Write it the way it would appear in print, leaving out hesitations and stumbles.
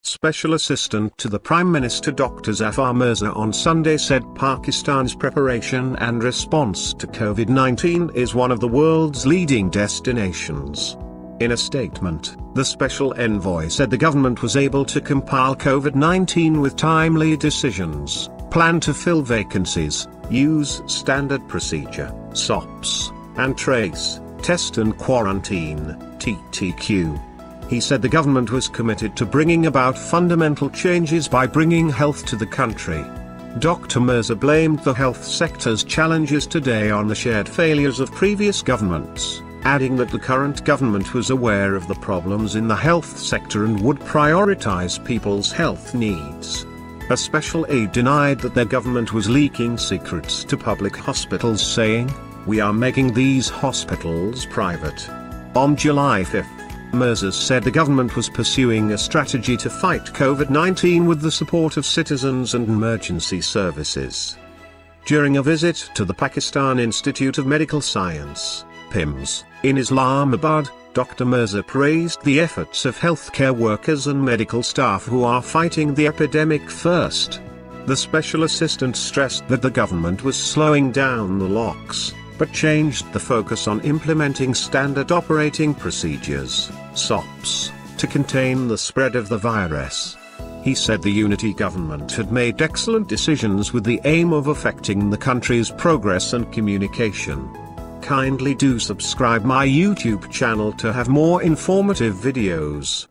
Special Assistant to the Prime Minister Dr. Zafar Mirza on Sunday said Pakistan's preparation and response to COVID-19 is one of the world's leading destinations. In a statement, the special envoy said the government was able to compile COVID-19 with timely decisions, plan to fill vacancies, use standard procedure, SOPs, and trace, test and quarantine, TTQ. He said the government was committed to bringing about fundamental changes by bringing health to the country. Dr. Mirza blamed the health sector's challenges today on the shared failures of previous governments, adding that the current government was aware of the problems in the health sector and would prioritize people's health needs. A special aide denied that their government was leaking secrets to public hospitals, saying, "We are making these hospitals private." On July 5, Mirza said the government was pursuing a strategy to fight COVID-19 with the support of citizens and emergency services. During a visit to the Pakistan Institute of Medical Science, PIMS, in Islamabad, Dr. Mirza praised the efforts of healthcare workers and medical staff who are fighting the epidemic first. The special assistant stressed that the government was slowing down the locks, but changed the focus on implementing standard operating procedures, SOPs, to contain the spread of the virus. He said the unity government had made excellent decisions with the aim of affecting the country's progress and communication. Kindly do subscribe my YouTube channel to have more informative videos.